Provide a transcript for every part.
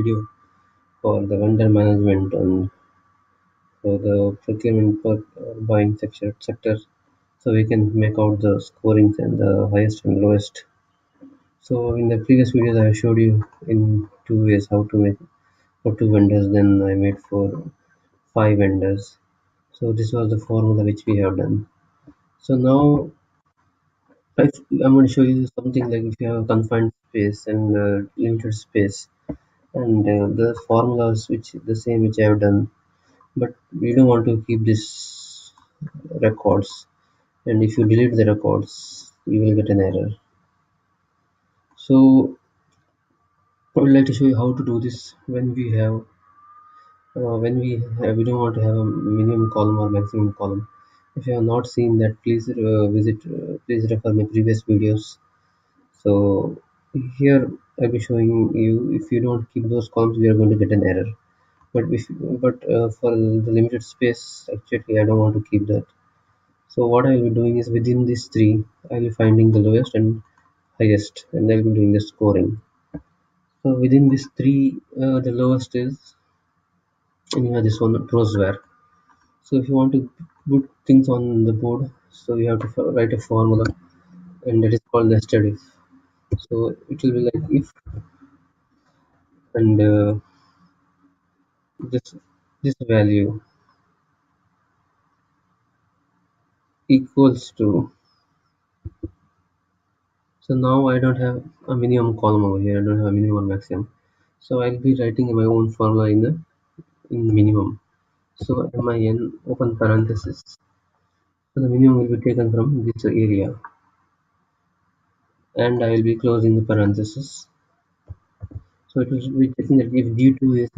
video for the vendor management and for the procurement per buying sector, so we can make out the scorings and the highest and lowest. So in the previous videos, I showed you in two ways how to make for two vendors. Then I made for five vendors. So this was the formula which we have done. So now I'm going to show you something like if you have a confined space and limited space, and the formulas which the same which I have done, but we don't want to keep this records. And if you delete the records, you will get an error. So I would like to show you how to do this when we have we don't want to have a minimum column or maximum column. If you have not seen that, please refer my previous videos. So here I'll be showing you, if you don't keep those columns, we are going to get an error. But for the limited space, actually I don't want to keep that. So what I will be doing is, within these three I will be finding the lowest and highest, and I'll be doing the scoring. So within these three, the lowest is, this one, prosware. So if you want to put things on the board, so you have to write a formula, and that is called nested if. So it will be like if, and this this value equals to. So now I don't have a minimum column over here. I don't have a minimum or maximum. So I'll be writing my own formula in minimum. So min open parenthesis. So the minimum will be taken from this area, and I will be closing the parenthesis. So it will be checking that if D2 is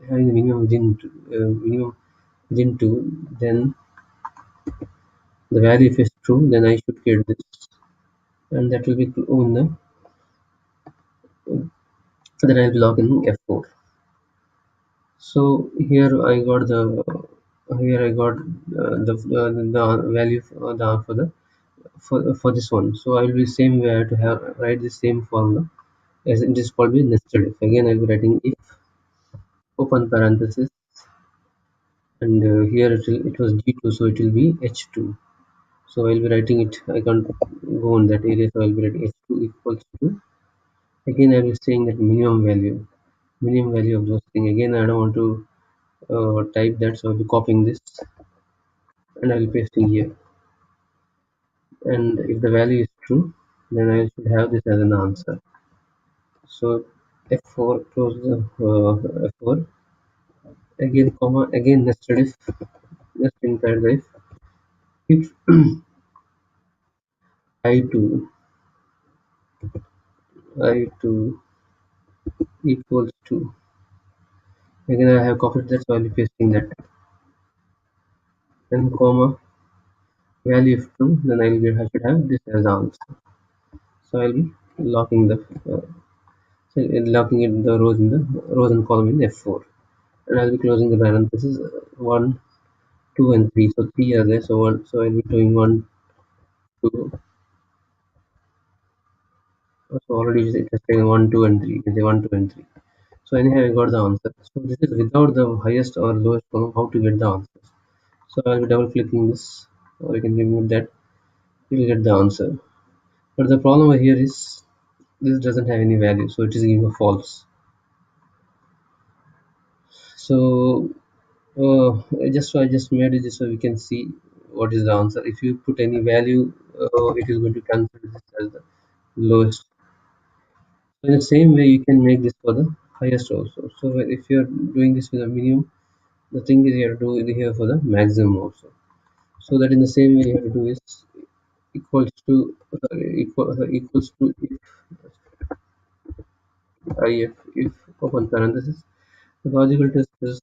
having the minimum within two, then the value, if it's true, then I should get this, and that will be on the, then I'll be logging F4. So here I got the value for this one. So I will be same way. I have to write the same formula as it is called be nested if. Again I'll be writing if open parenthesis, and here it was D2, so it will be H2. So I'll be writing it. I can't go on that area, so I'll be writing H2 equals to. Again I'll be saying that minimum value of those things. Again I don't want to type that, so I'll be copying this and I'll be pasting here. And if the value is true, then I should have this as an answer. So F4, close the F4. Again comma, again nested if, nesting paragraph. If I2 I2 equals to, again I have copied that, so I'll be pasting that, and comma value if true, then I should have this as answer. So I'll be locking the locking it the rows and column in F4, and I'll be closing the parenthesis 1, 2, and 3. So 3 are there. So I'll be doing 1, 2. So already it has taken 1, 2, and 3. You can say 1, 2, and 3. So anyhow, I got the answer. So this is without the highest or lowest column. How to get the answers? So I'll be double clicking this, or you can remove that. You will get the answer. But the problem over here is this doesn't have any value, so it is giving a false. So I just made it just so we can see what is the answer. If you put any value, it is going to consider this as the lowest. So in the same way, you can make this for the highest also. So if you are doing this with a minimum, the thing is you have to do it here for the maximum also. So that in the same way you have to do is equals to if open parenthesis. The logical test is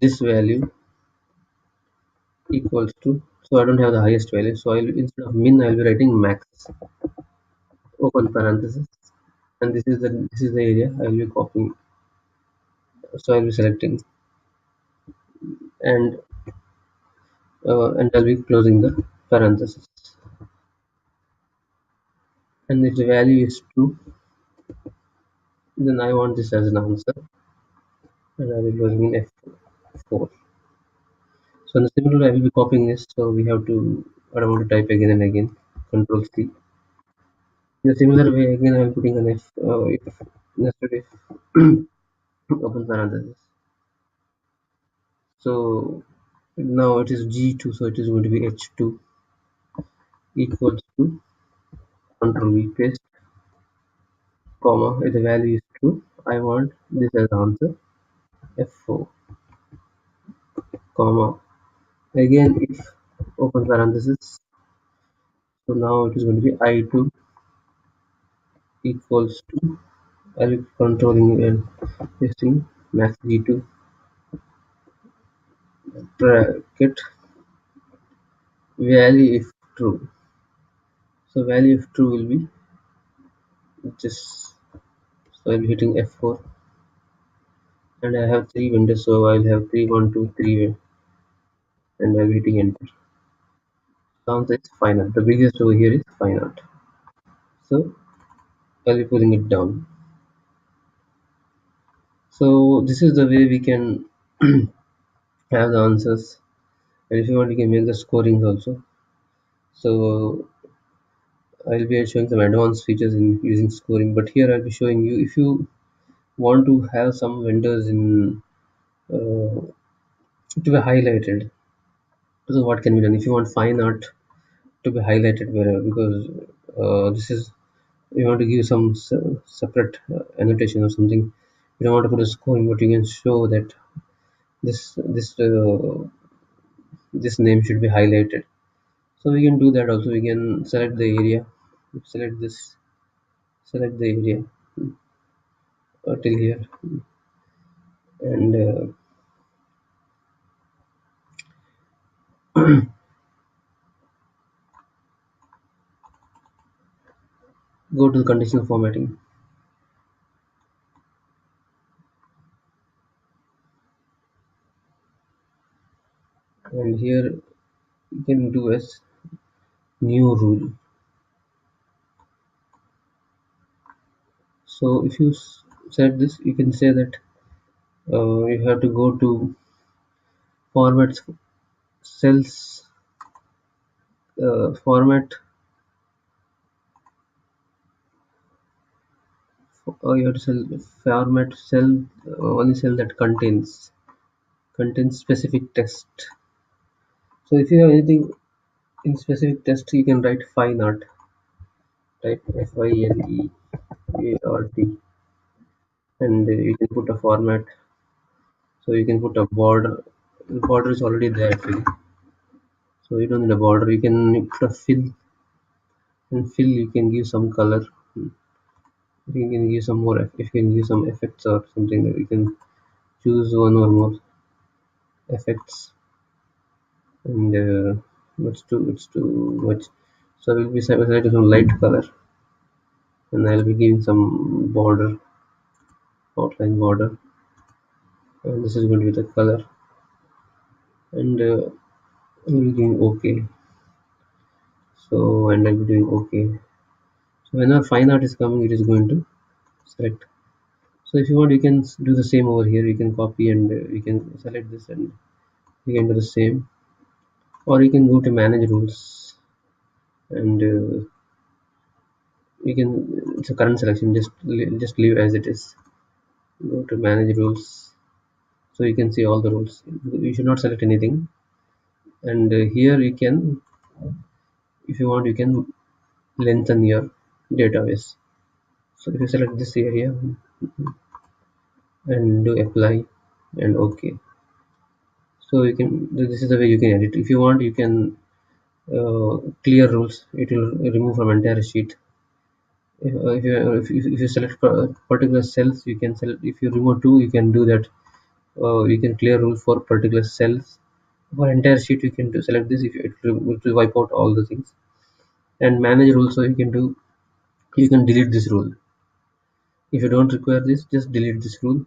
this value equals to, so I don't have the highest value, so I'll, instead of min, I'll be writing max open parenthesis, and this is the area I'll be copying. So I'll be selecting, and I'll be closing the parenthesis, and if the value is true, Then I want this as an answer, and I will be going in F4. So in the similar, I will be copying this. So we have to, I don't want to type again and again. Control C. In a similar way, again I am putting an F, if nested if open parenthesis. So now it is G2, so it is going to be H2 equals to control V paste, comma, if the value is true, I want this as answer, F4, comma, again if open parenthesis, so now it is going to be I2 equals to, I will be controlling and pasting max G2 bracket value if true. So value if true will be just, so I'll be hitting F4, and I have three windows, so I'll have 3, 1, 2, 3, and I'll be hitting enter. The answer is fine art. The biggest over here is fine art. So I'll be pulling it down. So this is the way we can have the answers. And if you want, you can make the scorings also. So I'll be showing some advanced features in using scoring, but here I'll be showing you if you want to have some vendors in to be highlighted. So what can be done if you want fine art to be highlighted wherever, because this is, you want to give some separate annotation or something. You don't want to put a scoring, but you can show that this name should be highlighted. So we can do that also. We can select the area, select this, select the area till here, and go to the conditional formatting. And here you can do as new rule. So if you set this, you can say that you have to go to format cells, format, you have to format cell, only cell that contains specific text. So if you have anything in specific text, you can write fine art, type FINEART, and you can put a format. So you can put a border. The border is already there actually, so you don't need a border. You can put a fill, and fill you can give some color. You can give some more. If you can give some effects or something, you can choose one or more effects, and it's too much. So I will be selecting some light color, and I'll be giving some border, outline border, and this is going to be the color, and I'll be doing OK. So, and I'll be doing OK. So whenever fine art is coming, it is going to select. So if you want, you can do the same over here. You can copy, and you can select this, and you can do the same, or you can go to manage rules, and you can, it's a current selection, just leave as it is. Go to manage rules, so you can see all the rules. You should not select anything, and here you can, if you want, you can lengthen your database. So if you select this area and do apply and OK, so you can, this is the way you can edit. If you want, you can clear rules, it will remove from entire sheet. If you select particular cells, you can select. If you remove two, you can do that. You can clear rule for particular cells. For entire sheet, you can select this. If it will wipe out all the things. And manage rule, so you can do, you can delete this rule. If you don't require this, just delete this rule.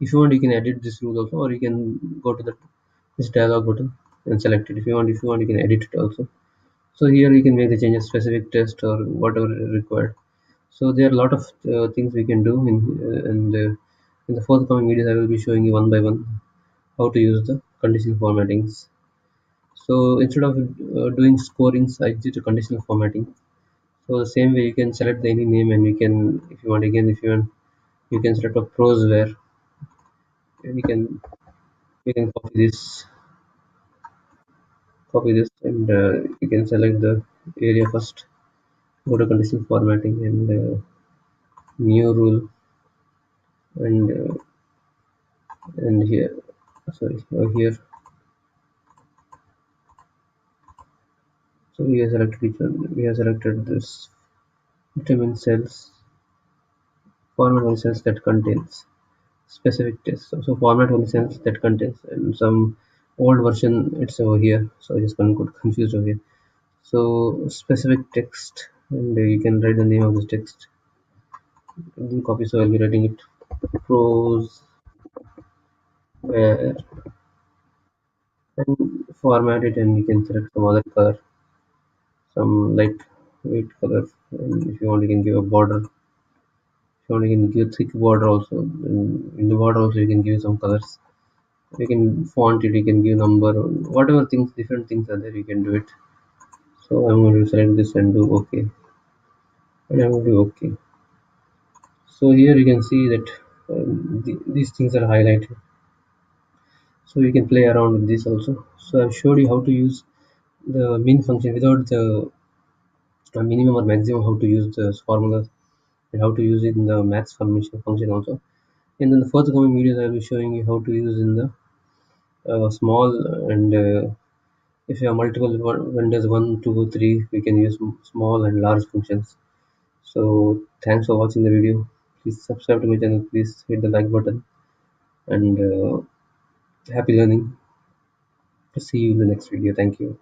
If you want, you can edit this rule also, or you can go to this dialog button and select it. If you want, you can edit it also. So here you can make the changes, specific test or whatever required. So there are a lot of things we can do and in the forthcoming videos I will be showing you one by one how to use the conditional formattings. So instead of doing scorings, I did a conditional formatting. So the same way you can select any name and you can, if you want again, if you want, you can select a prose where we can copy this and you can select the area first. Go to conditional formatting and new rule and here, sorry, here. So we have selected each one. We have selected this determine cells, format only cells that contains specific text. So format only cells that contains and some old version it's over here. So I just got confused over here. So specific text and you can write the name of this text. Copy. So I'll be writing it prose where and format it and you can select some other color, some light weight color, and if you want you can give a border. So you can give thick border also. In the border also you can give some colors. You can font it, you can give number, whatever things, different things are there, you can do it. So I'm going to select this and do OK. And I'm going to do OK. So here you can see that these things are highlighted. So you can play around with this also. So I've showed you how to use the min function without the minimum or maximum, how to use the formulas and how to use it in the maths function also. And then the forthcoming videos I'll be showing you how to use in the small and if you have multiple vendors, one, two, three, we can use small and large functions. So thanks for watching the video. Please subscribe to my channel. Please hit the like button and happy learning. See you in the next video. Thank you.